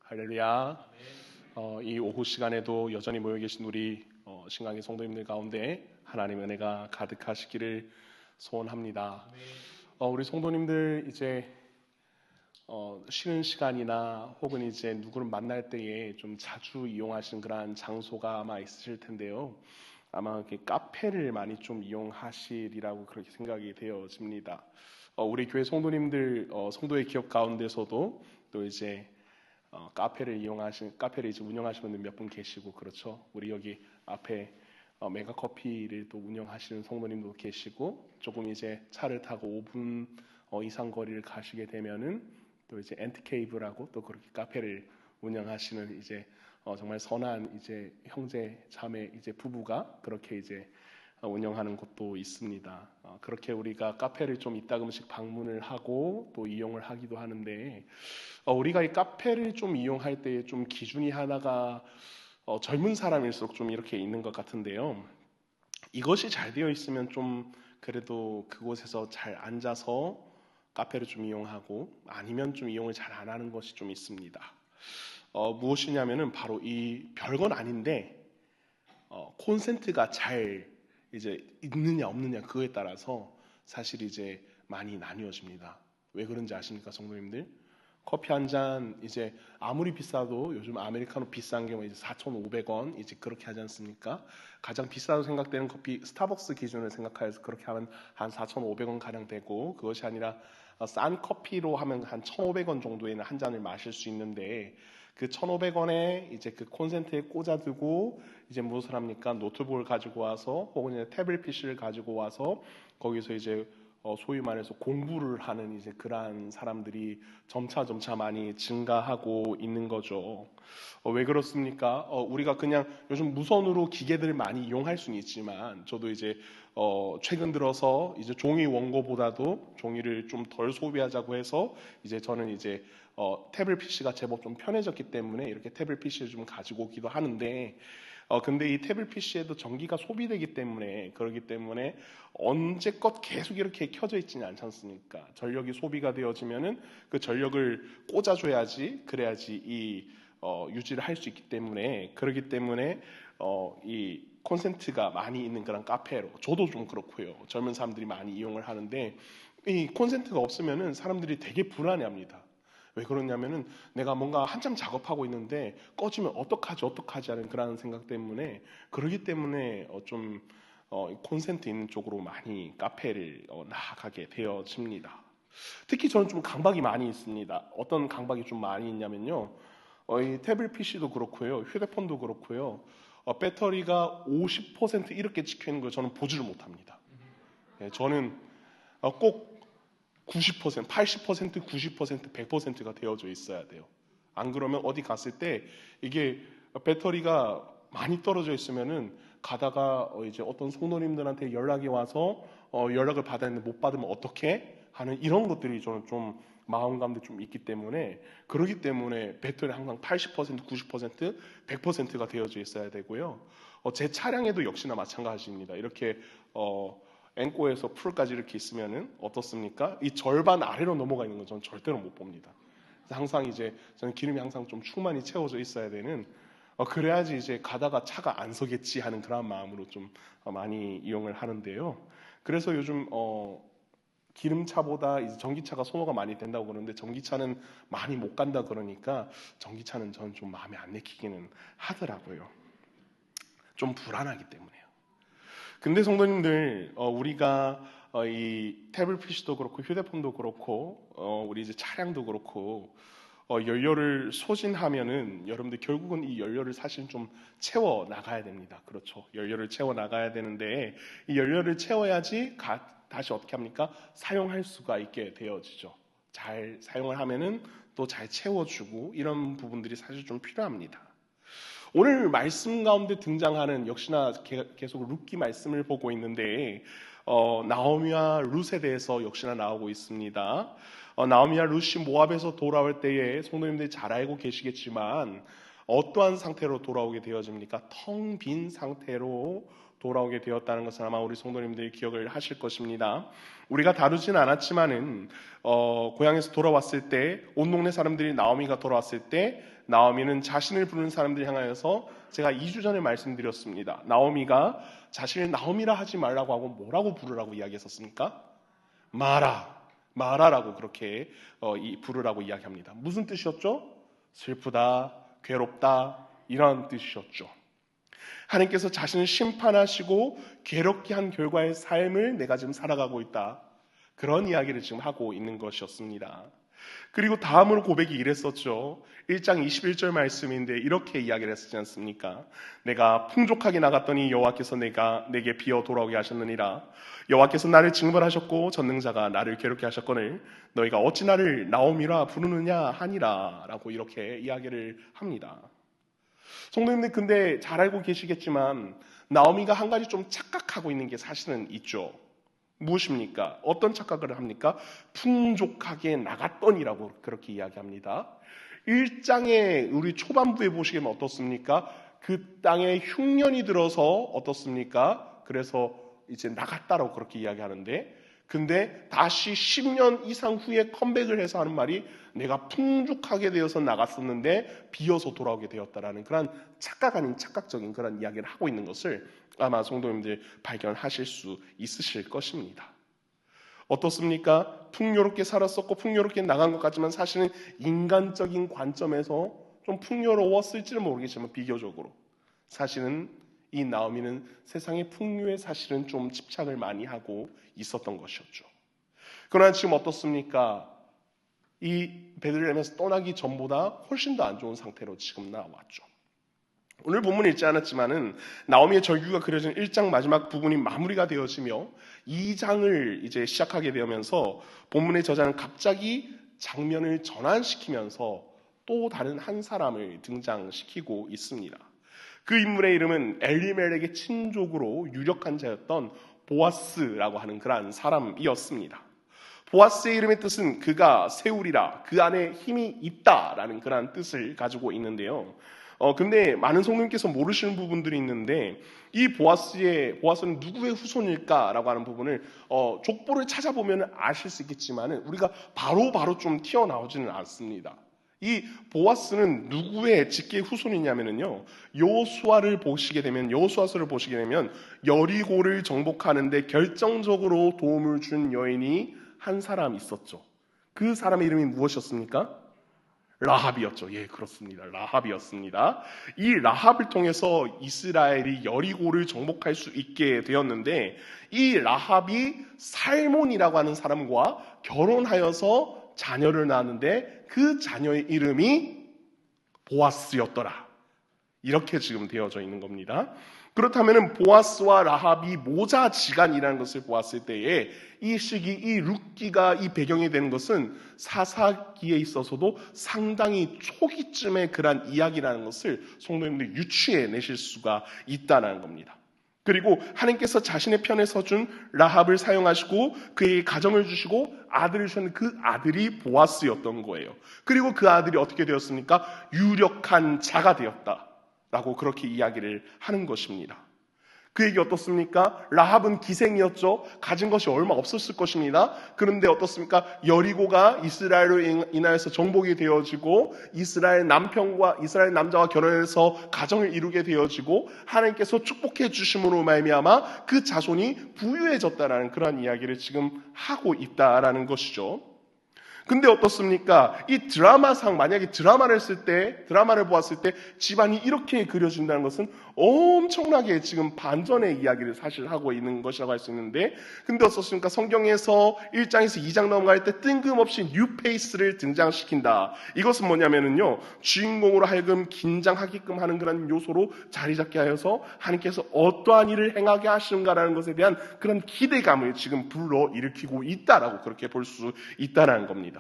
할렐루야. 이 오후 시간에도 여전히 모여 계신 우리 신강의 성도님들 가운데 하나님의 은혜가 가득하시기를 소원합니다. 우리 성도님들 이제 쉬는 시간이나 혹은 이제 누구를 만날 때에 좀 자주 이용하시는 그런 장소가 아마 있으실 텐데요. 아마 이렇게 카페를 많이 좀 이용하시리라고 그렇게 생각이 되어집니다. 우리 교회 성도님들 성도의 기업 가운데서도 또 이제 카페를 이제 운영하시는 분들 몇 분 계시고 그렇죠. 우리 여기 앞에 메가 커피를 또 운영하시는 성도님도 계시고 조금 이제 차를 타고 5분 이상 거리를 가시게 되면은 또 이제 엔트케이브라고 또 그렇게 카페를 운영하시는 이제 정말 선한 이제 형제 자매 이제 부부가 그렇게 이제 운영하는 곳도 있습니다. 그렇게 우리가 카페를 좀 이따금씩 방문을 하고 또 이용을 하기도 하는데 우리가 이 카페를 좀 이용할 때 좀 기준이 하나가 젊은 사람일수록 좀 이렇게 있는 것 같은데요. 이것이 잘 되어 있으면 좀 그래도 그곳에서 잘 앉아서 카페를 좀 이용하고 아니면 좀 이용을 잘 안 하는 것이 좀 있습니다. 무엇이냐면은 바로 이 별건 아닌데 콘센트가 잘 이제 있느냐 없느냐 그거에 따라서 사실 이제 많이 나뉘어집니다. 왜 그런지 아십니까, 성도님들? 커피 한 잔 이제 아무리 비싸도 요즘 아메리카노 비싼 경우에 이제 4,500원 이제 그렇게 하지 않습니까? 가장 비싸다고 생각되는 커피 스타벅스 기준을 생각해서 그렇게 하면 한 4,500원 가량 되고 그것이 아니라 싼 커피로 하면 한 1,500원 정도에는 한 잔을 마실 수 있는데 그 1,500원에 이제 그 콘센트에 꽂아두고 이제 무엇을 합니까? 노트북을 가지고 와서 혹은 이제 태블릿 PC를 가지고 와서 거기서 이제 소위 말해서 공부를 하는 이제 그러한 사람들이 점차 많이 증가하고 있는 거죠. 왜 그렇습니까? 우리가 그냥 요즘 무선으로 기계들을 많이 이용할 수는 있지만 저도 이제 최근 들어서 이제 종이 원고보다도 종이를 좀 덜 소비하자고 해서 이제 저는 이제 태블릿 PC가 제법 좀 편해졌기 때문에 이렇게 태블릿 PC를 좀 가지고 오기도 하는데 근데 이 태블릿 PC에도 전기가 소비되기 때문에 그러기 때문에 언제껏 계속 이렇게 켜져 있지는 않지 않습니까? 전력이 소비가 되어지면은 그 전력을 꽂아줘야지 그래야지 이 유지를 할 수 있기 때문에 그러기 때문에 이 콘센트가 많이 있는 그런 카페로 저도 좀 그렇고요. 젊은 사람들이 많이 이용을 하는데 이 콘센트가 없으면은 사람들이 되게 불안해합니다. 왜 그러냐면은 내가 뭔가 한참 작업하고 있는데 꺼지면 어떡하지 하는 그런 생각 때문에 그러기 때문에 좀 콘센트 있는 쪽으로 많이 카페를 나아가게 되어집니다. 특히 저는 좀 강박이 많이 있습니다. 어떤 강박이 좀 많이 있냐면요. 이 태블릿 PC도 그렇고요. 휴대폰도 그렇고요. 배터리가 50% 이렇게 찍혀 있는 걸 저는 보지를 못합니다. 저는 꼭 90%, 80%, 90%, 100%가 되어져 있어야 돼요. 안 그러면 어디 갔을 때 이게 배터리가 많이 떨어져 있으면은 가다가 이제 어떤 성도님들한테 연락이 와서 연락을 받았는데 못 받으면 어떻게 하는 이런 것들이 저는 좀 마음감도 좀 있기 때문에 그러기 때문에 배터리 항상 80%, 90%, 100%가 되어져 있어야 되고요. 제 차량에도 역시나 마찬가지입니다. 이렇게 앵꼬에서 풀까지 이렇게 있으면은 어떻습니까? 이 절반 아래로 넘어가 있는 건 저는 절대로 못 봅니다. 항상 이제 저는 기름이 항상 좀 충만히 채워져 있어야 되는 그래야지 이제 가다가 차가 안 서겠지 하는 그런 마음으로 좀 많이 이용을 하는데요. 그래서 요즘 기름차보다 이제 전기차가 선호가 많이 된다고 그러는데 전기차는 많이 못 간다 그러니까 전기차는 저는 좀 마음에 안 내키기는 하더라고요. 좀 불안하기 때문에요. 근데 성도님들 우리가 이 태블릿 PC도 그렇고 휴대폰도 그렇고 우리 이제 차량도 그렇고 연료를 소진하면은 여러분들 결국은 이 연료를 사실 좀 채워 나가야 됩니다. 그렇죠. 연료를 채워 나가야 되는데 이 연료를 채워야지 다시 어떻게 합니까? 사용할 수가 있게 되어지죠. 잘 사용을 하면은 또 잘 채워주고 이런 부분들이 사실 좀 필요합니다. 오늘 말씀 가운데 등장하는 역시나 계속 룻기 말씀을 보고 있는데 나오미와 룻에 대해서 역시나 나오고 있습니다. 나오미와 룻이 모압에서 돌아올 때에 성도님들이 잘 알고 계시겠지만 어떠한 상태로 돌아오게 되어집니까? 텅 빈 상태로 돌아오게 되었다는 것은 아마 우리 성도님들이 기억을 하실 것입니다. 우리가 다루진 않았지만은 고향에서 돌아왔을 때 온 동네 사람들이 나오미가 돌아왔을 때 나오미는 자신을 부르는 사람들 향하여서 제가 2주 전에 말씀드렸습니다. 나오미가 자신을 나오미라 하지 말라고 하고 뭐라고 부르라고 이야기했었습니까? 마라라고 그렇게 부르라고 이야기합니다. 무슨 뜻이었죠? 슬프다, 괴롭다 이런 뜻이었죠. 하나님께서 자신을 심판하시고 괴롭게 한 결과의 삶을 내가 지금 살아가고 있다. 그런 이야기를 지금 하고 있는 것이었습니다. 그리고 다음으로 고백이 이랬었죠. 1장 21절 말씀인데 이렇게 이야기를 했었지 않습니까? 내가 풍족하게 나갔더니 여호와께서 내게 비어 돌아오게 하셨느니라. 여호와께서 나를 징벌하셨고 전능자가 나를 괴롭게 하셨거늘 너희가 어찌 나를 나오미라 부르느냐 하니라 라고 이렇게 이야기를 합니다. 성도님들 근데 잘 알고 계시겠지만 나오미가 한 가지 좀 착각하고 있는 게 사실은 있죠. 무엇입니까? 어떤 착각을 합니까? 풍족하게 나갔더니라고 그렇게 이야기합니다. 1장에 우리 초반부에 보시면 어떻습니까? 그 땅에 흉년이 들어서 어떻습니까? 그래서 이제 나갔다라고 그렇게 이야기하는데 근데 다시 10년 이상 후에 컴백을 해서 하는 말이 내가 풍족하게 되어서 나갔었는데 비어서 돌아오게 되었다라는 그런 착각 아닌 착각적인 그런 이야기를 하고 있는 것을 아마 성도님들 발견하실 수 있으실 것입니다. 어떻습니까? 풍요롭게 살았었고 풍요롭게 나간 것 같지만 사실은 인간적인 관점에서 좀 풍요로웠을지는 모르겠지만 비교적으로 사실은 이 나오미는 세상의 풍요에 사실은 좀 집착을 많이 하고 있었던 것이었죠. 그러나 지금 어떻습니까? 이 베들레헴에서 떠나기 전보다 훨씬 더 안 좋은 상태로 지금 나왔죠. 오늘 본문을 읽지 않았지만은 나오미의 절규가 그려진 1장 마지막 부분이 마무리가 되어지며 2장을 이제 시작하게 되면서 본문의 저자는 갑자기 장면을 전환시키면서 또 다른 한 사람을 등장시키고 있습니다. 그 인물의 이름은 엘리멜렉의 친족으로 유력한 자였던 보아스라고 하는 그러한 사람이었습니다. 보아스의 이름의 뜻은 그가 세우리라, 그 안에 힘이 있다라는 그러한 뜻을 가지고 있는데요. 근데 많은 성도님께서 모르시는 부분들이 있는데 이 보아스는 누구의 후손일까라고 하는 부분을 족보를 찾아보면 아실 수 있겠지만은 우리가 바로 좀 튀어나오지는 않습니다. 이 보아스는 누구의 직계 후손이냐면요. 여호수아서를 보시게 되면 여리고를 정복하는데 결정적으로 도움을 준 여인이 한 사람 있었죠. 그 사람의 이름이 무엇이었습니까? 라합이었죠. 예, 그렇습니다. 라합이었습니다. 이 라합을 통해서 이스라엘이 여리고를 정복할 수 있게 되었는데 이 라합이 살몬이라고 하는 사람과 결혼하여서 자녀를 낳았는데 그 자녀의 이름이 보아스였더라. 이렇게 지금 되어져 있는 겁니다. 그렇다면 보아스와 라합이 모자지간이라는 것을 보았을 때에 이 시기, 이 룻기가 이 배경이 되는 것은 사사기에 있어서도 상당히 초기쯤의 그러한 이야기라는 것을 성도님들이 유추해 내실 수가 있다는 겁니다. 그리고 하나님께서 자신의 편에 서준 라합을 사용하시고 그에게 가정을 주시고 아들을 주셨는데 그 아들이 보아스였던 거예요. 그리고 그 아들이 어떻게 되었습니까? 유력한 자가 되었다라고 그렇게 이야기를 하는 것입니다. 그에게 어떻습니까? 라합은 기생이었죠. 가진 것이 얼마 없었을 것입니다. 그런데 어떻습니까? 여리고가 이스라엘로 인하여서 정복이 되어지고 이스라엘 남자와 결혼해서 가정을 이루게 되어지고 하나님께서 축복해 주심으로 말미암아 그 자손이 부유해졌다라는 그런 이야기를 지금 하고 있다라는 것이죠. 근데 어떻습니까? 이 드라마상, 만약에 드라마를 보았을 때 집안이 이렇게 그려진다는 것은 엄청나게 지금 반전의 이야기를 사실 하고 있는 것이라고 할 수 있는데, 근데 어떻습니까? 성경에서 1장에서 2장 넘어갈 때 뜬금없이 뉴페이스를 등장시킨다. 이것은 뭐냐면요, 주인공으로 하여금 긴장하게끔 하는 그런 요소로 자리 잡게 하여서 하나님께서 어떠한 일을 행하게 하시는가라는 것에 대한 그런 기대감을 지금 불러일으키고 있다라고 그렇게 볼 수 있다라는 겁니다.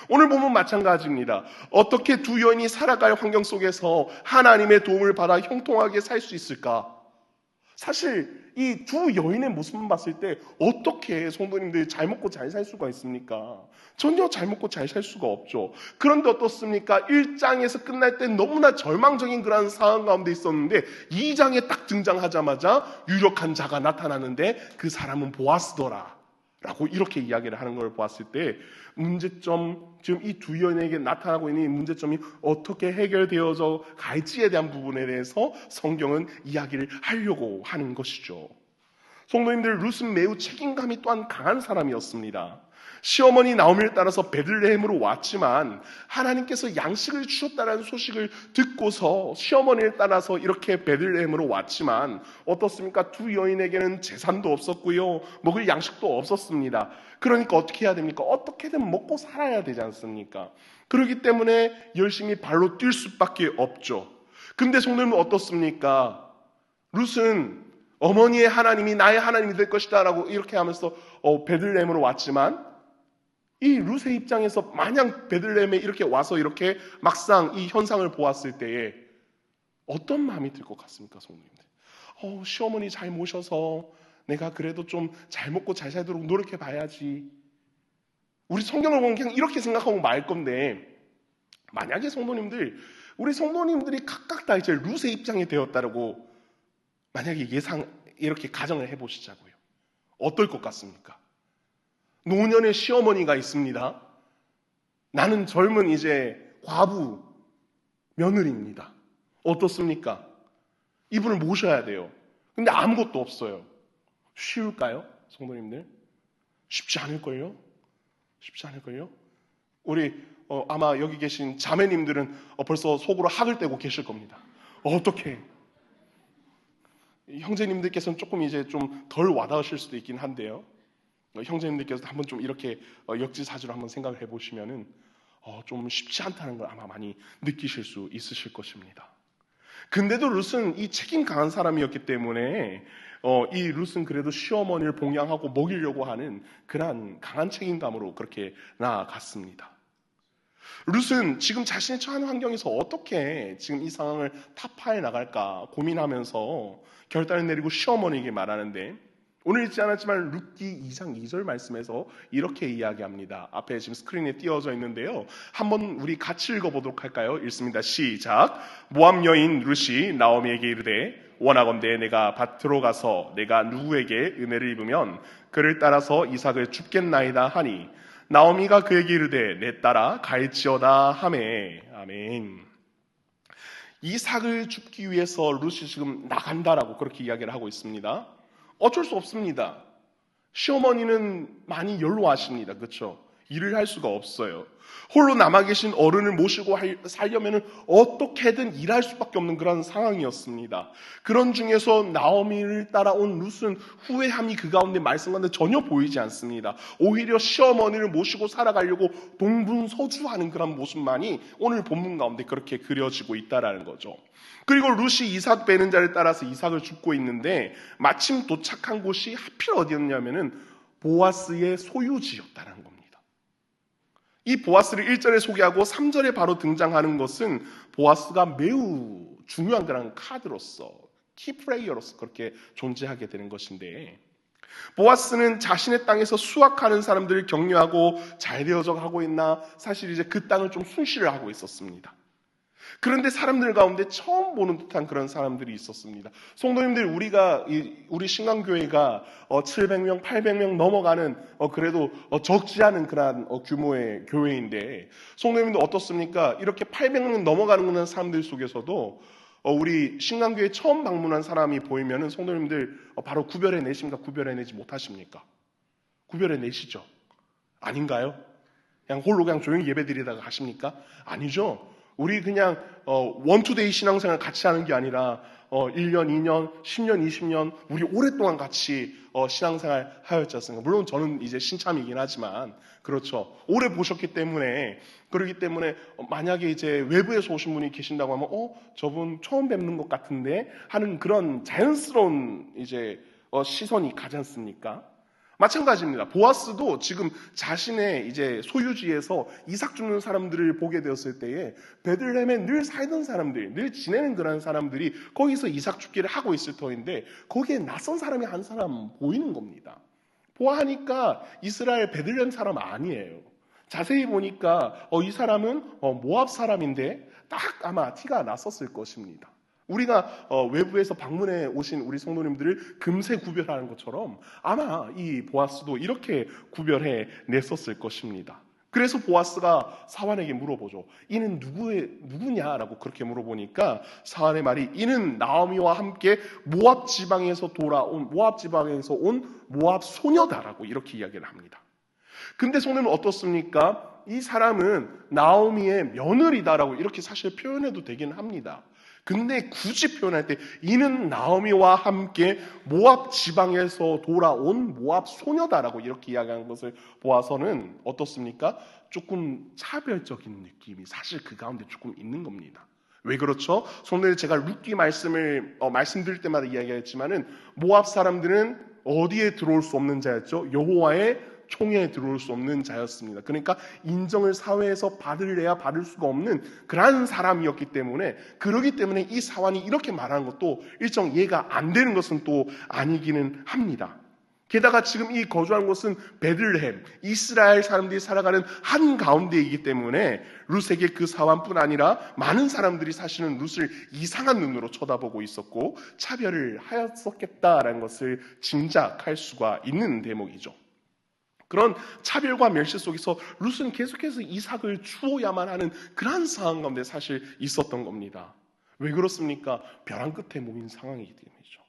오늘 보면 마찬가지입니다. 어떻게 두 여인이 살아갈 환경 속에서 하나님의 도움을 받아 형통하게 살 수 있을까? 사실 이 두 여인의 모습만 봤을 때 어떻게 성도님들이 잘 먹고 잘 살 수가 있습니까? 전혀 잘 먹고 잘 살 수가 없죠. 그런데 어떻습니까? 1장에서 끝날 때 너무나 절망적인 그런 상황 가운데 있었는데 2장에 딱 등장하자마자 유력한 자가 나타나는데 그 사람은 보아스더라 라고 이렇게 이야기를 하는 걸 보았을 때 문제점, 지금 이 두 여인에게 나타나고 있는 이 문제점이 어떻게 해결되어져 갈지에 대한 부분에 대해서 성경은 이야기를 하려고 하는 것이죠. 성도님들, 룻은 매우 책임감이 또한 강한 사람이었습니다. 시어머니 나오미를 따라서 베들레헴으로 왔지만 하나님께서 양식을 주셨다는 소식을 듣고서 시어머니를 따라서 이렇게 베들레헴으로 왔지만 어떻습니까? 두 여인에게는 재산도 없었고요, 먹을 양식도 없었습니다. 그러니까 어떻게 해야 됩니까? 어떻게든 먹고 살아야 되지 않습니까? 그렇기 때문에 열심히 발로 뛸 수밖에 없죠. 근데 성도님은 어떻습니까? 룻은 어머니의 하나님이 나의 하나님이 될 것이다 라고 이렇게 하면서 베들레헴으로 왔지만 이 룻의 입장에서 마냥 베들레헴에 이렇게 와서 이렇게 막상 이 현상을 보았을 때에 어떤 마음이 들 것 같습니까, 성도님들? 시어머니 잘 모셔서 내가 그래도 좀 잘 먹고 잘 살도록 노력해 봐야지. 우리 성경을 보면 그냥 이렇게 생각하고 말 건데, 만약에 성도님들, 우리 성도님들이 각각 다 이제 룻의 입장이 되었다라고 만약에 이렇게 가정을 해보시자고요. 어떨 것 같습니까? 노년의 시어머니가 있습니다. 나는 젊은 이제 과부 며느리입니다. 어떻습니까? 이분을 모셔야 돼요. 근데 아무것도 없어요. 쉬울까요? 성도님들? 쉽지 않을걸요? 쉽지 않을걸요? 우리 아마 여기 계신 자매님들은 벌써 속으로 학을 떼고 계실 겁니다. 어떻게? 형제님들께서는 조금 이제 좀 덜 와닿으실 수도 있긴 한데요. 형제님들께서 한번 좀 이렇게 역지사지로 한번 생각을 해보시면은 좀 쉽지 않다는 걸 아마 많이 느끼실 수 있으실 것입니다. 근데도 룻은 이 책임 강한 사람이었기 때문에 이 룻은 그래도 시어머니를 봉양하고 먹이려고 하는 그러한 강한 책임감으로 그렇게 나아갔습니다. 룻은 지금 자신의 처한 환경에서 어떻게 지금 이 상황을 타파해 나갈까 고민하면서 결단을 내리고 시어머니에게 말하는데, 오늘 읽지 않았지만 룻기 2장 2절 말씀에서 이렇게 이야기합니다. 앞에 지금 스크린에 띄어져 있는데요. 한번 우리 같이 읽어보도록 할까요? 읽습니다. 시작. 모압 여인 룻이 나오미에게 이르되 원하건대 내가 밭으로 가서 내가 누구에게 은혜를 입으면 그를 따라서 이삭을 줍겠나이다 하니 나오미가 그에게 이르되 내 딸아 갈지어다 하매. 아멘. 이삭을 줍기 위해서 룻이 지금 나간다라고 그렇게 이야기를 하고 있습니다. 어쩔 수 없습니다. 시어머니는 많이 연로하십니다. 그렇죠? 일을 할 수가 없어요. 홀로 남아 계신 어른을 모시고 살려면 어떻게든 일할 수밖에 없는 그런 상황이었습니다. 그런 중에서 나오미를 따라온 룻은 후회함이 그 가운데 말씀 가운데 전혀 보이지 않습니다. 오히려 시어머니를 모시고 살아가려고 동분서주하는 그런 모습만이 오늘 본문 가운데 그렇게 그려지고 있다라는 거죠. 그리고 룻이 이삭 베는 자를 따라서 이삭을 줍고 있는데 마침 도착한 곳이 하필 어디였냐면은 보아스의 소유지였다는 겁니다. 이 보아스를 1절에 소개하고 3절에 바로 등장하는 것은 보아스가 매우 중요한 그런 카드로서 키플레이어로서 그렇게 존재하게 되는 것인데, 보아스는 자신의 땅에서 수확하는 사람들을 격려하고 잘 되어져 가고 있나 사실 이제 그 땅을 좀 순시를 하고 있었습니다. 그런데 사람들 가운데 처음 보는 듯한 그런 사람들이 있었습니다. 성도님들, 우리 신강교회가 700명, 800명 넘어가는 그래도 적지 않은 그런 규모의 교회인데, 성도님들 어떻습니까? 이렇게 800명 넘어가는 그런 사람들 속에서도 우리 신강교회 처음 방문한 사람이 보이면은 성도님들 바로 구별해내십니까? 구별해내지 못하십니까? 구별해내시죠? 아닌가요? 그냥 홀로 그냥 조용히 예배드리다가 가십니까? 아니죠. 우리 그냥 원투데이 신앙생활 같이 하는 게 아니라 1년, 2년, 10년, 20년 우리 오랫동안 같이 신앙생활 하였지 않습니까? 물론 저는 이제 신참이긴 하지만 그렇죠. 오래 보셨기 때문에, 그렇기 때문에 만약에 이제 외부에서 오신 분이 계신다고 하면 저분 처음 뵙는 것 같은데 하는 그런 자연스러운 이제 시선이 가지 않습니까? 마찬가지입니다. 보아스도 지금 자신의 이제 소유지에서 이삭 줍는 사람들을 보게 되었을 때에 베들레헴에 늘 살던 사람들, 늘 지내는 그런 사람들이 거기서 이삭 줍기를 하고 있을 터인데 거기에 낯선 사람이 한 사람 보이는 겁니다. 보아하니까 이스라엘 베들레헴 사람 아니에요. 자세히 보니까 이 사람은 모압 사람인데 딱 아마 티가 났었을 것입니다. 우리가 외부에서 방문해 오신 우리 성도님들을 금세 구별하는 것처럼 아마 이 보아스도 이렇게 구별해 냈었을 것입니다. 그래서 보아스가 사환에게 물어보죠. 이는 누구냐라고 그렇게 물어보니까 사환의 말이 이는 나오미와 함께 모압 지방에서 온 모압 소녀다라고 이렇게 이야기를 합니다. 근데 성도님은 어떻습니까? 이 사람은 나오미의 며느리다라고 이렇게 사실 표현해도 되긴 합니다. 근데 굳이 표현할 때 이는 나오미와 함께 모압 지방에서 돌아온 모압 소녀다라고 이렇게 이야기하는 것을 보아서는 어떻습니까? 조금 차별적인 느낌이 사실 그 가운데 조금 있는 겁니다. 왜 그렇죠? 성도님 제가 룻기 말씀드릴 때마다 이야기했지만은 모압 사람들은 어디에 들어올 수 없는 자였죠? 여호와의 총에 들어올 수 없는 자였습니다. 그러니까 인정을 사회에서 받을래야 받을 수가 없는 그러한 사람이었기 때문에 그러기 때문에 이 사환이 이렇게 말하는 것도 일정 이해가 안 되는 것은 또 아니기는 합니다. 게다가 지금 이 거주한 곳은 베들레헴, 이스라엘 사람들이 살아가는 한 가운데이기 때문에 룻에게 그 사환뿐 아니라 많은 사람들이 사실은 룻을 이상한 눈으로 쳐다보고 있었고 차별을 하였었겠다라는 것을 짐작할 수가 있는 대목이죠. 그런 차별과 멸시 속에서 룻은 계속해서 이삭을 주어야만 하는 그런 상황 가운데 사실 있었던 겁니다. 왜 그렇습니까? 벼랑 끝에 모인 상황이기 때문이죠.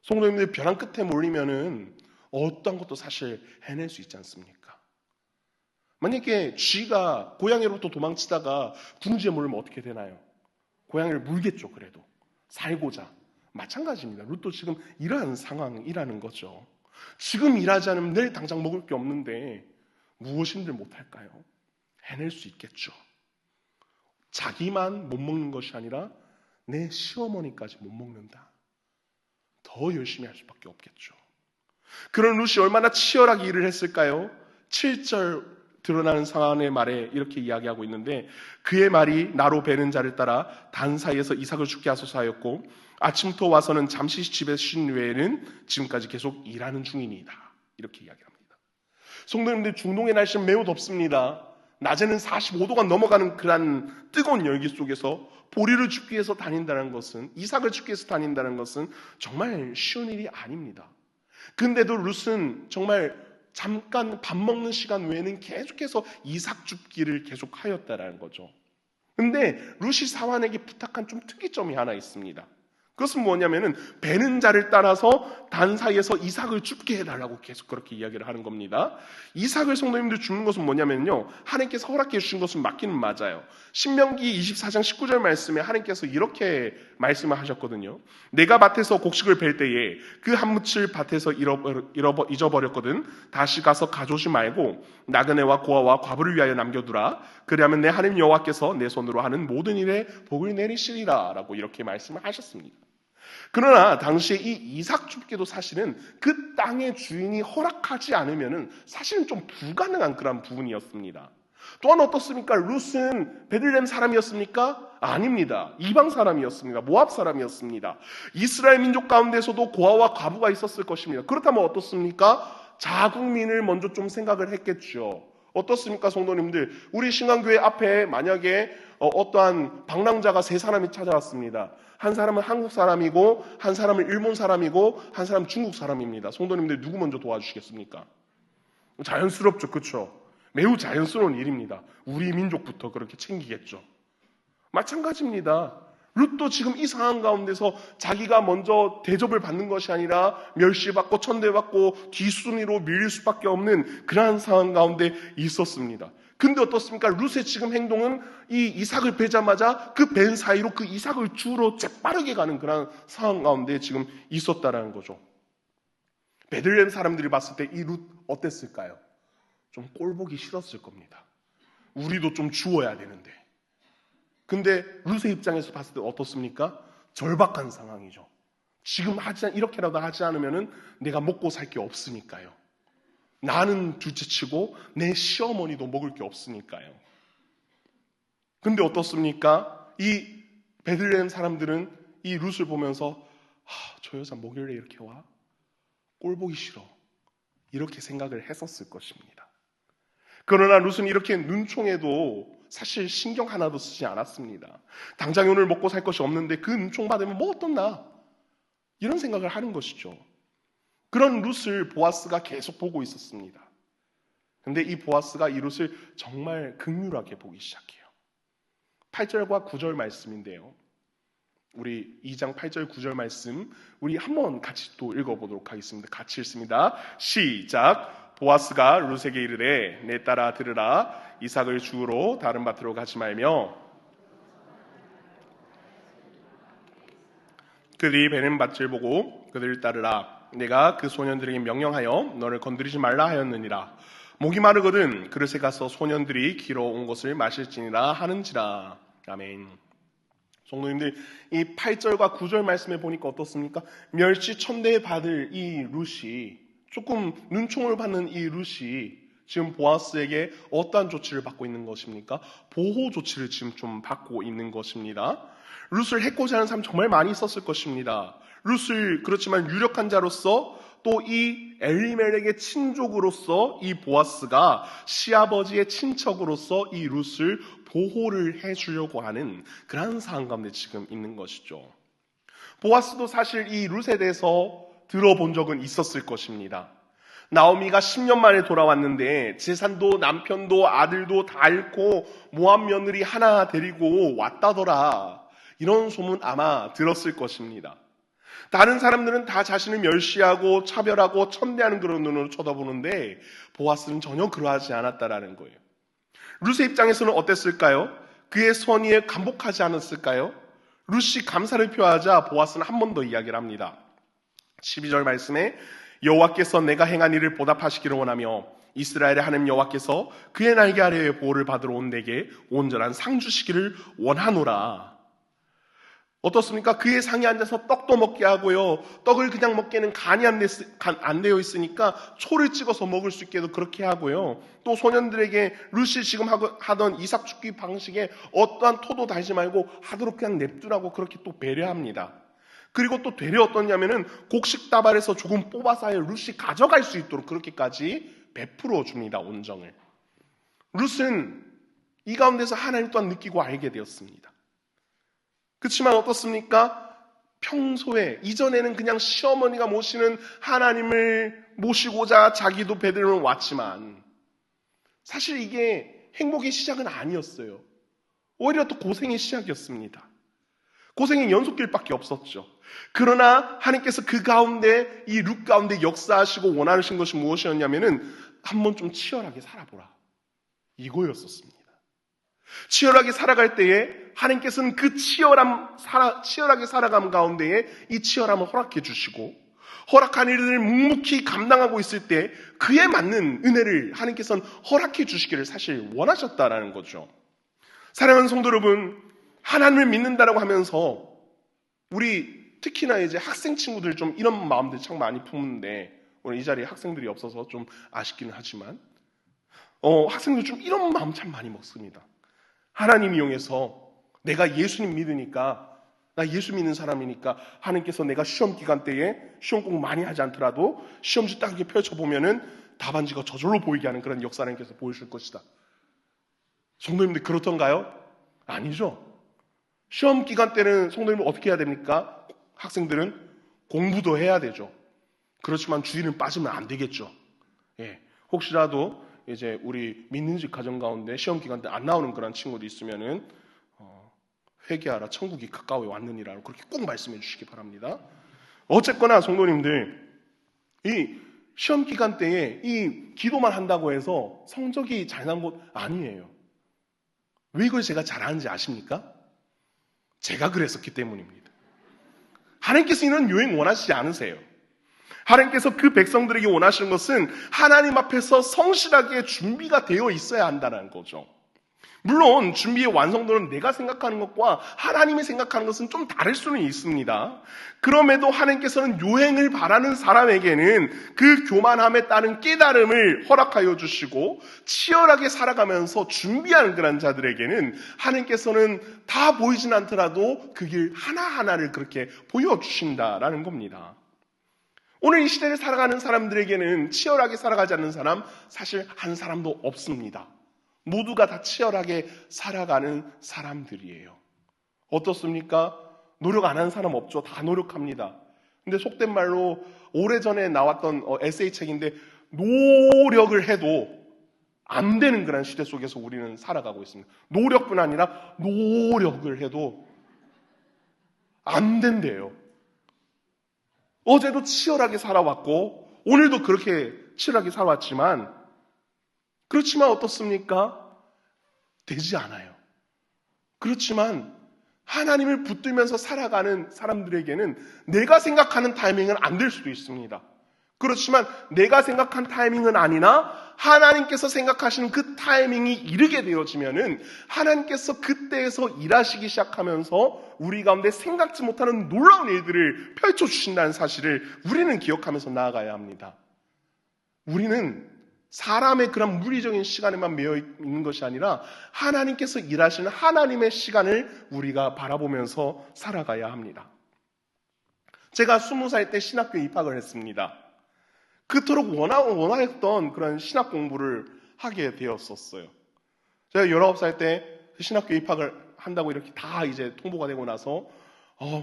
성도님들 벼랑 끝에 몰리면은 어떤 것도 사실 해낼 수 있지 않습니까? 만약에 쥐가 고양이로부터 도망치다가 궁지에 물면 어떻게 되나요? 고양이를 물겠죠. 그래도 살고자. 마찬가지입니다. 룻도 지금 이러한 상황이라는 거죠. 지금 일하지 않으면 내일 당장 먹을 게 없는데 무엇인들 못할까요? 해낼 수 있겠죠. 자기만 못 먹는 것이 아니라 내 시어머니까지 못 먹는다. 더 열심히 할 수밖에 없겠죠. 그런 룻이 얼마나 치열하게 일을 했을까요? 7절 드러나는 상황의 말에 이렇게 이야기하고 있는데 그의 말이 나로 베는 자를 따라 단 사이에서 이삭을 죽게 하소서 하였고 아침부터 와서는 잠시 집에 쉰 외에는 지금까지 계속 일하는 중이니이다. 이렇게 이야기합니다. 성도님들 중동의 날씨는 매우 덥습니다. 낮에는 45도가 넘어가는 그런 뜨거운 열기 속에서 보리를 줍기 위해서 다닌다는 것은 이삭을 줍기 위해서 다닌다는 것은 정말 쉬운 일이 아닙니다. 근데도 룻은 정말 잠깐 밥 먹는 시간 외에는 계속해서 이삭 줍기를 계속 하였다라는 거죠. 근데 룻이 사환에게 부탁한 좀 특이점이 하나 있습니다. 그것은 뭐냐면은 베는 자를 따라서 단 사이에서 이삭을 줍게 해달라고 계속 그렇게 이야기를 하는 겁니다. 이삭을 성도님들 주는 것은 뭐냐면요, 하나님께서 허락해 주신 것은 맞기는 맞아요. 신명기 24장 19절 말씀에 하나님께서 이렇게 말씀을 하셨거든요. 내가 밭에서 곡식을 벨 때에 그 한 묻을 밭에서 잊어버렸거든. 다시 가서 가져오지 말고 나그네와 고아와 과부를 위하여 남겨두라. 그리하면 내 하나님 여호와께서 내 손으로 하는 모든 일에 복을 내리시리라 라고 이렇게 말씀을 하셨습니다. 그러나 당시에 이 이삭 줍기도 사실은 그 땅의 주인이 허락하지 않으면은 사실은 좀 불가능한 그런 부분이었습니다. 또한 어떻습니까? 룻은 베들레헴 사람이었습니까? 아닙니다. 이방 사람이었습니다. 모압 사람이었습니다. 이스라엘 민족 가운데서도 고아와 과부가 있었을 것입니다. 그렇다면 어떻습니까? 자국민을 먼저 좀 생각을 했겠죠. 어떻습니까, 성도님들? 우리 신강교회 앞에 만약에 어떠한 방랑자가 세 사람이 찾아왔습니다. 한 사람은 한국 사람이고, 한 사람은 일본 사람이고, 한 사람은 중국 사람입니다. 성도님들 누구 먼저 도와주시겠습니까? 자연스럽죠, 그렇죠? 매우 자연스러운 일입니다. 우리 민족부터 그렇게 챙기겠죠. 마찬가지입니다. 룻도 지금 이 상황 가운데서 자기가 먼저 대접을 받는 것이 아니라 멸시받고 천대받고 뒷순위로 밀릴 수밖에 없는 그러한 상황 가운데 있었습니다. 근데 어떻습니까? 룻의 지금 행동은 이 이삭을 베자마자 그 벤 사이로 그 이삭을 주로 재빠르게 가는 그런 상황 가운데 지금 있었다라는 거죠. 베들레헴 사람들이 봤을 때 이 룻 어땠을까요? 좀 꼴보기 싫었을 겁니다. 우리도 좀 주어야 되는데. 근데 룻의 입장에서 봤을 때 어떻습니까? 절박한 상황이죠. 지금 이렇게라도 하지 않으면 내가 먹고 살 게 없으니까요. 나는 둘째치고 내 시어머니도 먹을 게 없으니까요. 근데 어떻습니까? 이 베들레헴 사람들은 이 룻을 보면서 저 여자 뭐길래 이렇게 와? 꼴 보기 싫어. 이렇게 생각을 했었을 것입니다. 그러나 룻은 이렇게 눈총에도 사실 신경 하나도 쓰지 않았습니다. 당장 오늘 먹고 살 것이 없는데 그 눈총 받으면 뭐 어떻나? 이런 생각을 하는 것이죠. 그런 룻을 보아스가 계속 보고 있었습니다. 그런데 이 보아스가 이 룻을 정말 긍휼하게 보기 시작해요. 8절과 9절 말씀인데요. 우리 2장 8절 9절 말씀 우리 한번 같이 또 읽어보도록 하겠습니다. 같이 읽습니다. 시작. 보아스가 룻에게 이르되 내 딸아 들으라. 이삭을 주우러 다른 밭으로 가지 말며 그들이 베는 밭을 보고 그들을 따르라. 내가 그 소년들에게 명령하여 너를 건드리지 말라 하였느니라. 목이 마르거든 그릇에 가서 소년들이 길어온 것을 마실지니라 하는지라. 아멘. 성도님들, 이 8절과 9절 말씀에 보니까 어떻습니까? 멸치 1000대 받을 이 룻이, 조금 눈총을 받는 이 룻이 지금 보아스에게 어떠한 조치를 받고 있는 것입니까? 보호 조치를 지금 좀 받고 있는 것입니다. 룻을 해코지 하는 사람 정말 많이 있었을 것입니다. 룻을 그렇지만 유력한 자로서 또 이 엘리멜렉의 친족으로서 이 보아스가 시아버지의 친척으로서 이 룻을 보호를 해주려고 하는 그런 상황 가운데 지금 있는 것이죠. 보아스도 사실 이 룻에 대해서 들어본 적은 있었을 것입니다. 나오미가 10년 만에 돌아왔는데 재산도 남편도 아들도 다 잃고 모압 며느리 하나 데리고 왔다더라. 이런 소문 아마 들었을 것입니다. 다른 사람들은 다 자신을 멸시하고 차별하고 천대하는 그런 눈으로 쳐다보는데 보아스는 전혀 그러하지 않았다라는 거예요. 룻의 입장에서는 어땠을까요? 그의 선의에 감복하지 않았을까요? 룻이 감사를 표하자 보아스는 한 번 더 이야기를 합니다. 12절 말씀에 여호와께서 내가 행한 일을 보답하시기를 원하며 이스라엘의 하나님 여호와께서 그의 날개 아래에 보호를 받으러 온 내게 온전한 상 주시기를 원하노라. 어떻습니까? 그의 상에 앉아서 떡도 먹게 하고요. 떡을 그냥 먹기에는 간이 안 되어 있으니까 초를 찍어서 먹을 수 있게도 그렇게 하고요. 또 소년들에게 룻이 지금 하던 이삭 죽기 방식에 어떠한 토도 달지 말고 하도록 그냥 냅두라고 그렇게 또 배려합니다. 그리고 또 되려 어떠냐면은 곡식 다발에서 조금 뽑아서 룻이 가져갈 수 있도록 그렇게까지 베풀어 줍니다. 온정을. 룻은 이 가운데서 하나님 또한 느끼고 알게 되었습니다. 그렇지만 어떻습니까? 평소에 이전에는 그냥 시어머니가 모시는 하나님을 모시고자 자기도 베들레헴을 왔지만 사실 이게 행복의 시작은 아니었어요. 오히려 또 고생의 시작이었습니다. 고생의 연속길밖에 없었죠. 그러나 하나님께서 그 가운데 이 룻 가운데 역사하시고 원하신 것이 무엇이었냐면은 한번 좀 치열하게 살아보라. 이거였었습니다. 치열하게 살아갈 때에 하나님께서는 그 치열하게 살아감 가운데에 이 치열함을 허락해 주시고 허락한 일을 묵묵히 감당하고 있을 때 그에 맞는 은혜를 하나님께서는 허락해 주시기를 사실 원하셨다라는 거죠. 사랑하는 성도 여러분, 하나님을 믿는다라고 하면서 우리 특히나 이제 학생 친구들 좀 이런 마음들 참 많이 품는데 오늘 이 자리에 학생들이 없어서 좀 아쉽기는 하지만 학생들 좀 이런 마음 참 많이 먹습니다. 하나님 이용해서 내가 예수님 믿으니까 나 예수 믿는 사람이니까 하나님께서 내가 시험 기간 때에 시험 공부 많이 하지 않더라도 시험지 딱 이렇게 펼쳐보면은 답안지가 저절로 보이게 하는 그런 역사 하나님께서 보여줄 것이다. 성도님들 그렇던가요? 아니죠. 시험 기간 때는 성도님은 어떻게 해야 됩니까? 학생들은 공부도 해야 되죠. 그렇지만 주의는 빠지면 안 되겠죠. 예. 혹시라도 이제 우리 믿는 집 가정 가운데 시험 기간 때 안 나오는 그런 친구도 있으면은 회개하라 천국이 가까워 왔느니라 그렇게 꼭 말씀해 주시기 바랍니다. 어쨌거나 성도님들 이 시험 기간 때에 이 기도만 한다고 해서 성적이 잘 나온 것 아니에요. 왜 이걸 제가 잘하는지 아십니까? 제가 그랬었기 때문입니다. 하나님께서 이런 요행 원하시지 않으세요. 하나님께서 그 백성들에게 원하시는 것은 하나님 앞에서 성실하게 준비가 되어 있어야 한다는 거죠. 물론 준비의 완성도는 내가 생각하는 것과 하나님이 생각하는 것은 좀 다를 수는 있습니다. 그럼에도 하나님께서는 요행을 바라는 사람에게는 그 교만함에 따른 깨달음을 허락하여 주시고 치열하게 살아가면서 준비하는 그런 자들에게는 하나님께서는 다 보이진 않더라도 그 길 하나하나를 그렇게 보여주신다라는 겁니다. 오늘 이 시대를 살아가는 사람들에게는 치열하게 살아가지 않는 사람 사실 한 사람도 없습니다. 모두가 다 치열하게 살아가는 사람들이에요. 어떻습니까? 노력 안 하는 사람 없죠. 다 노력합니다. 근데 속된 말로 오래전에 나왔던 에세이 책인데 노력을 해도 안 되는 그런 시대 속에서 우리는 살아가고 있습니다. 노력뿐 아니라 노력을 해도 안 된대요. 어제도 치열하게 살아왔고 오늘도 그렇게 치열하게 살아왔지만 그렇지만 어떻습니까? 되지 않아요. 그렇지만 하나님을 붙들면서 살아가는 사람들에게는 내가 생각하는 타이밍은 안 될 수도 있습니다. 그렇지만 내가 생각한 타이밍은 아니나 하나님께서 생각하시는 그 타이밍이 이르게 되어지면은 하나님께서 그때에서 일하시기 시작하면서 우리 가운데 생각지 못하는 놀라운 일들을 펼쳐주신다는 사실을 우리는 기억하면서 나아가야 합니다. 우리는 사람의 그런 물리적인 시간에만 매여 있는 것이 아니라 하나님께서 일하시는 하나님의 시간을 우리가 바라보면서 살아가야 합니다. 제가 20살 때 신학교에 입학을 했습니다. 그토록 원하였던 그런 신학 공부를 하게 되었었어요. 제가 19살 때 신학교에 입학을 한다고 이렇게 다 이제 통보가 되고 나서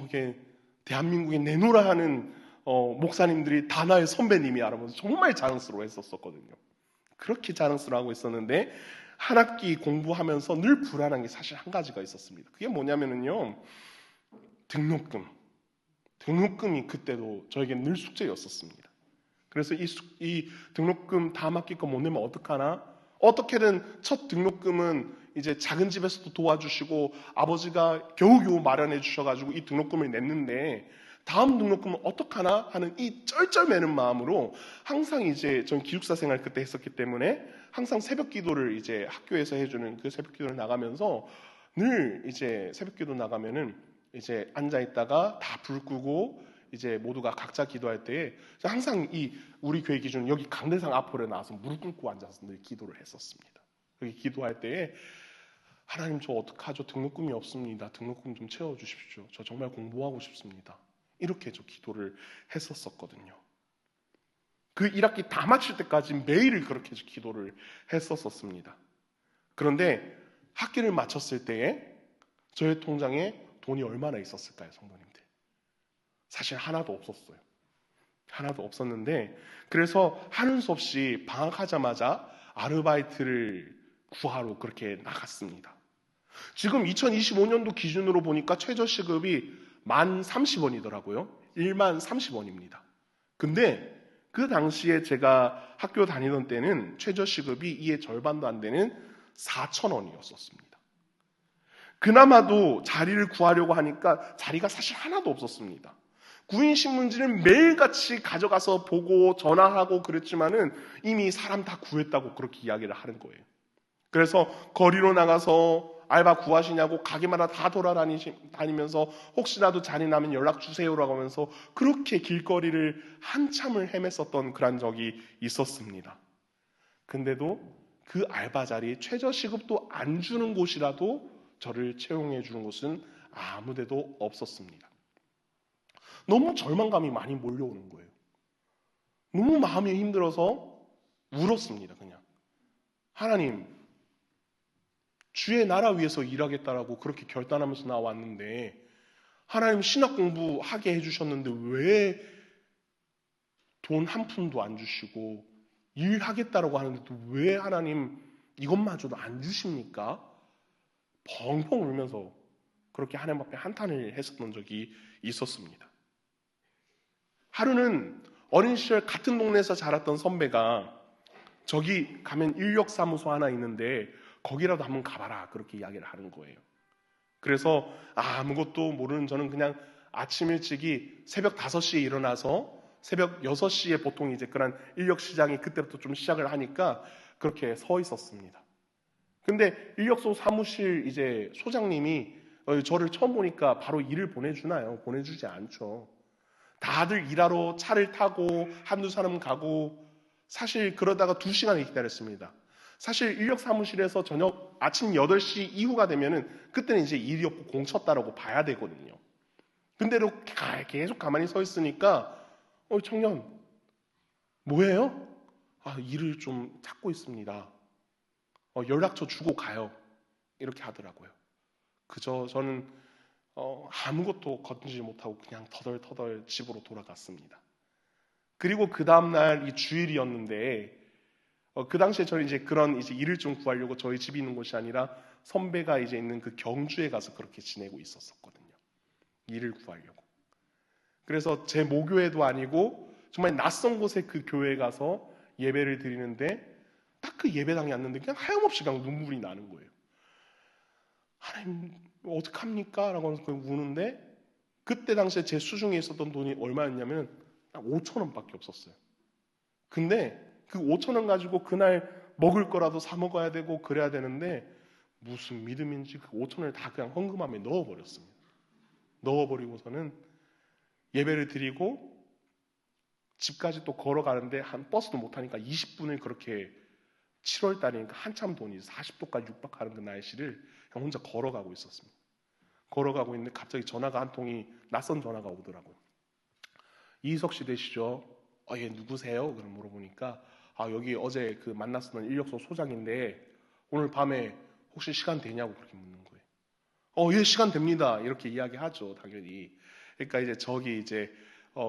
이게 대한민국에 내놓으라 하는 목사님들이 다 나의 선배님이 알아보면서 정말 자랑스러워 했었거든요. 그렇게 자랑스러워하고 있었는데 한 학기 공부하면서 늘 불안한 게 사실 한 가지가 있었습니다. 그게 뭐냐면요, 등록금이 그때도 저에게 늘 숙제였었습니다. 그래서 이 등록금 다음 학기 거 못 내면 어떡하나? 어떻게든 첫 등록금은 이제 작은 집에서도 도와주시고 아버지가 겨우겨우 마련해 주셔가지고 이 등록금을 냈는데 다음 등록금은 어떡하나 하는 이 쩔쩔매는 마음으로 항상 이제 전 기숙사 생활 그때 했었기 때문에 항상 새벽 기도를 이제 학교에서 해주는 그 새벽 기도를 나가면서 늘 이제 새벽 기도 나가면은 이제 앉아 있다가 다 불 끄고 이제 모두가 각자 기도할 때에 항상 이 우리 교회 기준 여기 강대상 앞으로 나와서 무릎 꿇고 앉아서 늘 기도를 했었습니다. 여기 기도할 때에 하나님 저 어떡하죠? 등록금이 없습니다. 등록금 좀 채워주십시오. 저 정말 공부하고 싶습니다. 이렇게 저 기도를 했었거든요. 그 1학기 다 마칠 때까지 매일 그렇게 기도를 했었습니다. 그런데 학기를 마쳤을 때에 저의 통장에 돈이 얼마나 있었을까요, 성도님들? 사실 하나도 없었어요. 하나도 없었는데 그래서 하는 수 없이 방학하자마자 아르바이트를 구하러 그렇게 나갔습니다. 지금 2025년도 기준으로 보니까 최저시급이 1030원이더라고요. 1030원입니다. 근데 그 당시에 제가 학교 다니던 때는 최저시급이 이의 절반도 안 되는 4,000원이었습니다. 그나마도 자리를 구하려고 하니까 자리가 사실 하나도 없었습니다. 구인신문지를 매일같이 가져가서 보고 전화하고 그랬지만은 이미 사람 다 구했다고 그렇게 이야기를 하는 거예요. 그래서 거리로 나가서 알바 구하시냐고 가게마다 다 돌아다니면서 혹시라도 자리 나면 연락 주세요라고 하면서 그렇게 길거리를 한참을 헤맸었던 그런 적이 있었습니다. 근데도 그 알바 자리 최저시급도 안 주는 곳이라도 저를 채용해 주는 곳은 아무 데도 없었습니다. 너무 절망감이 많이 몰려오는 거예요. 너무 마음이 힘들어서 울었습니다. 그냥 하나님, 주의 나라 위해서 일하겠다라고 그렇게 결단하면서 나왔는데 하나님 신학 공부하게 해주셨는데 왜 돈 한 푼도 안 주시고 일하겠다라고 하는데도 왜 하나님 이것마저도 안 주십니까? 펑펑 울면서 그렇게 하나님 앞에 한탄을 했었던 적이 있었습니다. 하루는 어린 시절 같은 동네에서 자랐던 선배가 저기 가면 인력사무소 하나 있는데 거기라도 한번 가봐라 그렇게 이야기를 하는 거예요. 그래서 아무것도 모르는 저는 그냥 아침 일찍이 새벽 5시에 일어나서 새벽 6시에 보통 이제 그런 인력시장이 그때부터 좀 시작을 하니까 그렇게 서 있었습니다. 근데 인력소 사무실 이제 소장님이 저를 처음 보니까 바로 일을 보내주나요? 보내주지 않죠. 다들 일하러 차를 타고 한두 사람 가고 사실 그러다가 2시간을 기다렸습니다. 사실 인력 사무실에서 저녁 아침 8시 이후가 되면은 그때는 이제 일이 없고 공쳤다라고 봐야 되거든요. 근데도 계속 가만히 서 있으니까 청년 뭐예요? 일을 좀 찾고 있습니다. 연락처 주고 가요. 이렇게 하더라고요. 그저 저는 아무것도 건지지 못하고 그냥 터덜터덜 집으로 돌아갔습니다. 그리고 그 다음날 이 주일이었는데 그 당시에 저는 이제 그런 이제 일을 좀 구하려고 저희 집이 있는 곳이 아니라 선배가 이제 있는 그 경주에 가서 그렇게 지내고 있었거든요. 일을 구하려고. 그래서 제 모교회도 아니고 정말 낯선 곳에 그 교회에 가서 예배를 드리는데 딱 그 예배당에 앉는데 그냥 하염없이 그냥 눈물이 나는 거예요. 하나님 어떡합니까? 라고 하면서 우는데 그때 당시에 제 수중에 있었던 돈이 얼마였냐면 딱 5천 원밖에 없었어요. 근데 그 5천 원 가지고 그날 먹을 거라도 사 먹어야 되고 그래야 되는데 무슨 믿음인지 그 5천 원을 다 그냥 헌금함에 넣어버렸습니다. 넣어버리고서는 예배를 드리고 집까지 또 걸어가는데 한 버스도 못 타니까 20분을 그렇게 7월 달이니까 한참 돈이 40도까지 육박하는 그 날씨를 그냥 혼자 걸어가고 있었습니다. 걸어가고 있는데 갑자기 전화가 한 통이 낯선 전화가 오더라고요. 이희석 씨 되시죠? 예, 누구세요? 그럼 물어보니까 여기 어제 그 만났었던 인력소 소장인데 오늘 밤에 혹시 시간 되냐고 그렇게 묻는 거예요. 예, 시간 됩니다. 이렇게 이야기하죠, 당연히. 그러니까 이제 저기 이제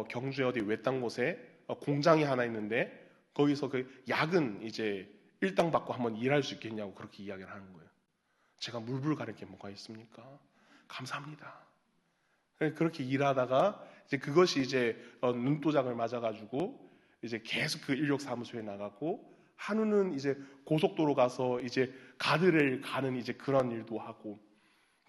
경주에 어디 외딴 곳에 공장이 하나 있는데 거기서 그 야근 이제 일당 받고 한번 일할 수 있겠냐고 그렇게 이야기를 하는 거예요. 제가 물불 가릴 게 뭐가 있습니까? 감사합니다. 그렇게 일하다가 이제 그것이 이제 눈도장을 맞아가지고 이제 계속 그 인력 사무소에 나가고 한우는 이제 고속도로 가서 이제 가드를 가는 이제 그런 일도 하고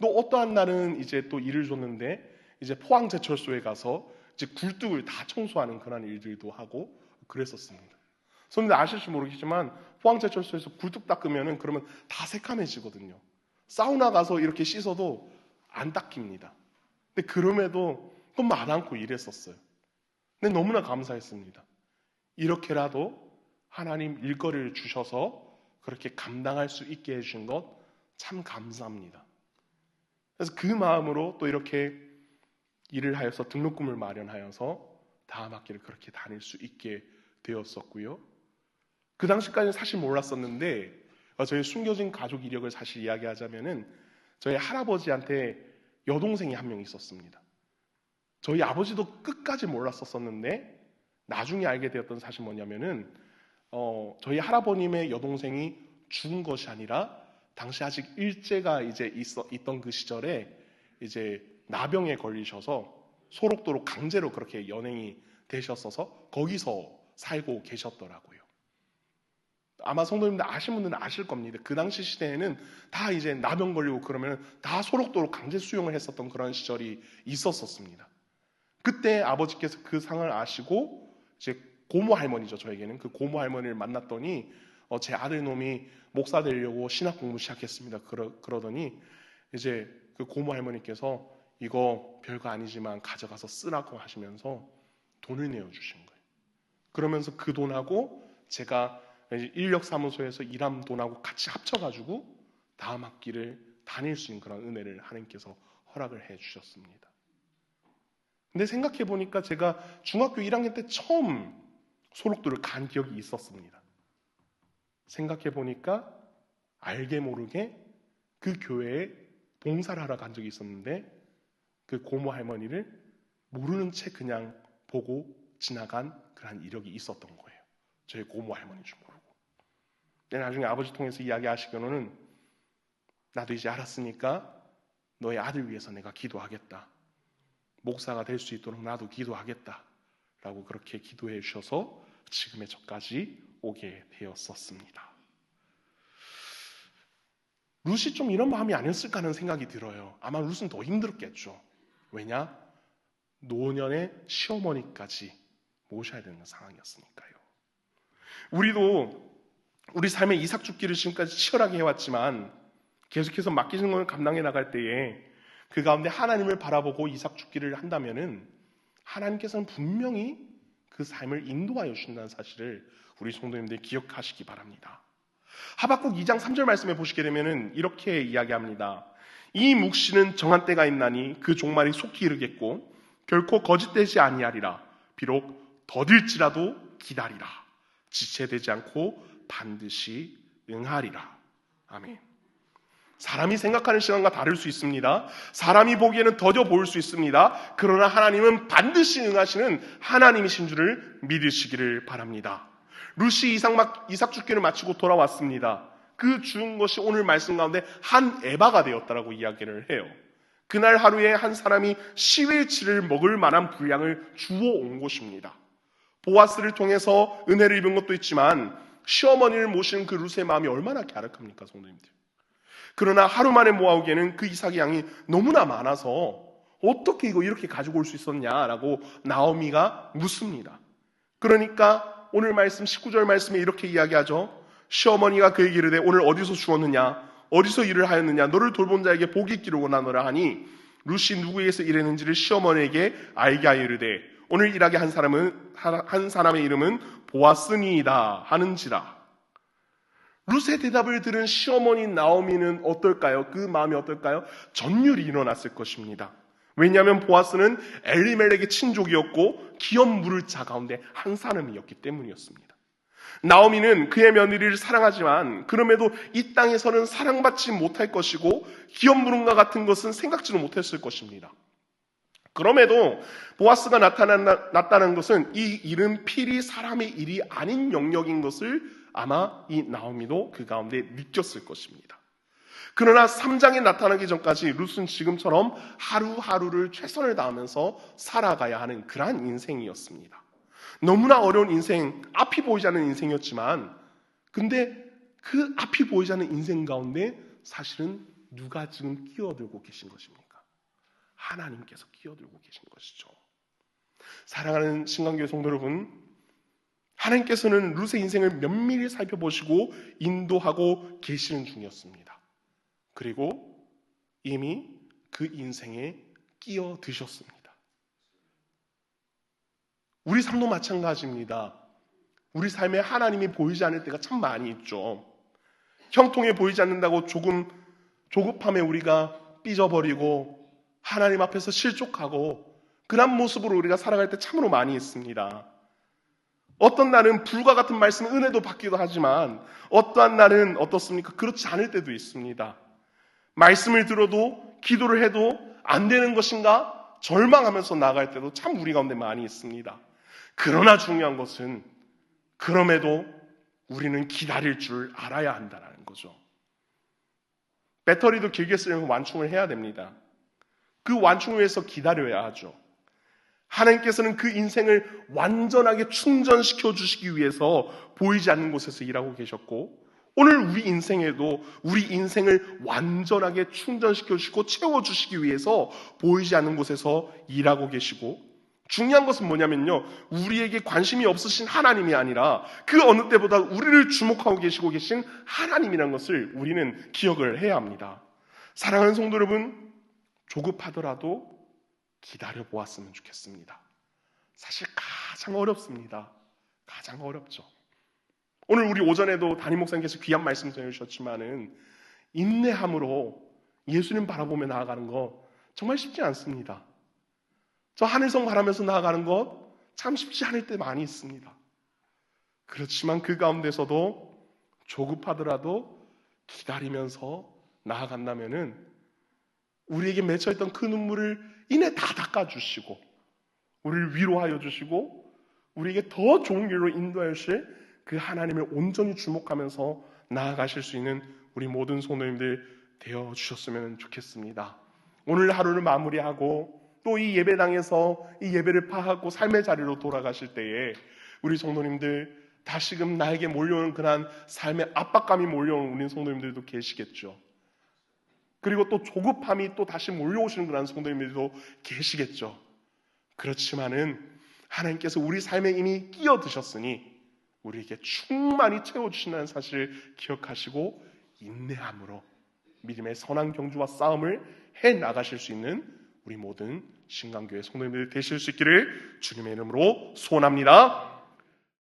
또 어떠한 날은 이제 또 일을 줬는데 이제 포항제철소에 가서 이제 굴뚝을 다 청소하는 그런 일들도 하고 그랬었습니다. 선생님들 아실지 모르겠지만 포항제철소에서 굴뚝 닦으면은 그러면 다 새카매지거든요. 사우나 가서 이렇게 씻어도 안 닦입니다. 근데 그럼에도 또 말 않고 일했었어요. 근데 너무나 감사했습니다. 이렇게라도 하나님 일거리를 주셔서 그렇게 감당할 수 있게 해주신 것 참 감사합니다. 그래서 그 마음으로 또 이렇게 일을 하여서 등록금을 마련하여서 다음 학기를 그렇게 다닐 수 있게 되었었고요. 그 당시까지는 사실 몰랐었는데 저희 숨겨진 가족 이력을 사실 이야기하자면은 저희 할아버지한테 여동생이 한 명 있었습니다. 저희 아버지도 끝까지 몰랐었었는데 나중에 알게 되었던 사실이 뭐냐면은 저희 할아버님의 여동생이 죽은 것이 아니라 당시 아직 일제가 이제 있던 그 시절에 이제 나병에 걸리셔서 소록도로 강제로 그렇게 연행이 되셨어서 거기서 살고 계셨더라고요. 아마 성도님들 아신 분들은 아실 겁니다. 그 당시 시대에는 다 이제 나병 걸리고 그러면 다 소록도로 강제 수용을 했었던 그런 시절이 있었습니다. 그때 아버지께서 그 상을 아시고 이제 고모 할머니죠, 저에게는. 그 고모 할머니를 만났더니 제 아들 놈이 목사 되려고 신학 공부 시작했습니다. 그러더니 이제 그 고모 할머니께서 이거 별거 아니지만 가져가서 쓰라고 하시면서 돈을 내어주신 거예요. 그러면서 그 돈하고 제가 인력사무소에서 일한 돈하고 같이 합쳐가지고 다음 학기를 다닐 수 있는 그런 은혜를 하나님께서 허락을 해주셨습니다. 근데 생각해보니까 제가 중학교 1학년 때 처음 소록도를 간 기억이 있었습니다. 생각해보니까 알게 모르게 그 교회에 봉사를 하러 간 적이 있었는데 그 고모 할머니를 모르는 채 그냥 보고 지나간 그런 이력이 있었던 거예요. 저희 고모 할머니인 줄 모르고. 근데 나중에 아버지 통해서 이야기하시기로는 나도 이제 알았으니까 너의 아들 위해서 내가 기도하겠다. 목사가 될 수 있도록 나도 기도하겠다. 라고 그렇게 기도해 주셔서 지금의 저까지 오게 되었었습니다. 룻이 좀 이런 마음이 아니었을까 하는 생각이 들어요. 아마 룻은 더 힘들었겠죠. 왜냐? 노년의 시어머니까지 모셔야 되는 상황이었으니까요. 우리도 우리 삶의 이삭 죽기를 지금까지 치열하게 해왔지만 계속해서 맡기는 걸 감당해 나갈 때에 그 가운데 하나님을 바라보고 이삭 죽기를 한다면은 하나님께서는 분명히 그 삶을 인도하여 주신다는 사실을 우리 성도님들 기억하시기 바랍니다. 하박국 2장 3절 말씀에 보시게 되면은 이렇게 이야기합니다. 이 묵시는 정한 때가 있나니 그 종말이 속히 이르겠고 결코 거짓되지 아니하리라. 비록 더딜지라도 기다리라. 지체되지 않고 반드시 응하리라. 아멘. 사람이 생각하는 시간과 다를 수 있습니다. 사람이 보기에는 더뎌 보일 수 있습니다. 그러나 하나님은 반드시 응하시는 하나님이신 줄을 믿으시기를 바랍니다. 루시 이삭 죽기를 마치고 돌아왔습니다. 그 죽은 것이 오늘 말씀 가운데 한 에바가 되었다라고 이야기를 해요. 그날 하루에 한 사람이 10일치를 먹을 만한 분량을 주워온 것입니다. 보아스를 통해서 은혜를 입은 것도 있지만 시어머니를 모시는 그 룻의 마음이 얼마나 갸륵합니까, 성도님들. 그러나 하루 만에 모아오기에는 그 이삭의 양이 너무나 많아서 어떻게 이거 이렇게 가지고 올 수 있었냐라고 나오미가 묻습니다. 그러니까 오늘 말씀 19절 말씀에 이렇게 이야기하죠. 시어머니가 그에게 이르되 오늘 어디서 주었느냐, 어디서 일을 하였느냐, 너를 돌본 자에게 복이 있기를 원하노라 하니 룻이 누구에게서 일했는지를 시어머니에게 알게 하여 이르되 오늘 일하게 한 사람의 이름은 보아스니이다 하는지라. 룻의 대답을 들은 시어머니 나오미는 어떨까요? 그 마음이 어떨까요? 전율이 일어났을 것입니다. 왜냐하면 보아스는 엘리멜렉의 친족이었고 기업 물을 자 가운데 한 사람이었기 때문이었습니다. 나오미는 그의 며느리를 사랑하지만 그럼에도 이 땅에서는 사랑받지 못할 것이고 기업 물음과 같은 것은 생각지도 못했을 것입니다. 그럼에도 보아스가 나타났다는 것은 이 일은 필히 사람의 일이 아닌 영역인 것을 아마 이 나오미도 그 가운데 느꼈을 것입니다. 그러나 3장에 나타나기 전까지 룻은 지금처럼 하루하루를 최선을 다하면서 살아가야 하는 그러한 인생이었습니다. 너무나 어려운 인생, 앞이 보이지 않는 인생이었지만 근데 그 앞이 보이지 않는 인생 가운데 사실은 누가 지금 끼어들고 계신 것입니까? 하나님께서 끼어들고 계신 것이죠. 사랑하는 신강교회 성도 여러분, 하나님께서는 룻의 인생을 면밀히 살펴보시고 인도하고 계시는 중이었습니다. 그리고 이미 그 인생에 끼어드셨습니다. 우리 삶도 마찬가지입니다. 우리 삶에 하나님이 보이지 않을 때가 참 많이 있죠. 형통해 보이지 않는다고 조급함에 우리가 삐져버리고 하나님 앞에서 실족하고 그런 모습으로 우리가 살아갈 때 참으로 많이 있습니다. 어떤 날은 불과 같은 말씀 은혜도 받기도 하지만 어떠한 날은 어떻습니까? 그렇지 않을 때도 있습니다. 말씀을 들어도 기도를 해도 안 되는 것인가? 절망하면서 나아갈 때도 참 우리 가운데 많이 있습니다. 그러나 중요한 것은 그럼에도 우리는 기다릴 줄 알아야 한다는 거죠. 배터리도 길게 쓰려면 완충을 해야 됩니다. 그 완충을 위해서 기다려야 하죠. 하나님께서는 그 인생을 완전하게 충전시켜 주시기 위해서 보이지 않는 곳에서 일하고 계셨고 오늘 우리 인생에도 우리 인생을 완전하게 충전시켜 주시고 채워주시기 위해서 보이지 않는 곳에서 일하고 계시고 중요한 것은 뭐냐면요. 우리에게 관심이 없으신 하나님이 아니라 그 어느 때보다 우리를 주목하고 계신 하나님이라는 것을 우리는 기억을 해야 합니다. 사랑하는 성도 여러분, 조급하더라도 기다려 보았으면 좋겠습니다. 사실 가장 어렵습니다. 가장 어렵죠. 오늘 우리 오전에도 담임 목사님께서 귀한 말씀 전해주셨지만은 인내함으로 예수님 바라보며 나아가는 거 정말 쉽지 않습니다. 저 하늘성 바라면서 나아가는 것 참 쉽지 않을 때 많이 있습니다. 그렇지만 그 가운데서도 조급하더라도 기다리면서 나아간다면은 우리에게 맺혀있던 그 눈물을 이내 다 닦아주시고 우리를 위로하여 주시고 우리에게 더 좋은 길로 인도하여 주실 그 하나님을 온전히 주목하면서 나아가실 수 있는 우리 모든 성도님들 되어주셨으면 좋겠습니다. 오늘 하루를 마무리하고 또 이 예배당에서 이 예배를 파하고 삶의 자리로 돌아가실 때에 우리 성도님들 다시금 나에게 몰려오는 그런 삶의 압박감이 몰려오는 우리 성도님들도 계시겠죠. 그리고 또 조급함이 또 다시 몰려오시는 그런 성도님들도 계시겠죠. 그렇지만은 하나님께서 우리 삶에 이미 끼어드셨으니 우리에게 충만히 채워주신다는 사실을 기억하시고 인내함으로 믿음의 선한 경주와 싸움을 해나가실 수 있는 우리 모든 신강교회 성도님들 되실 수 있기를 주님의 이름으로 소원합니다.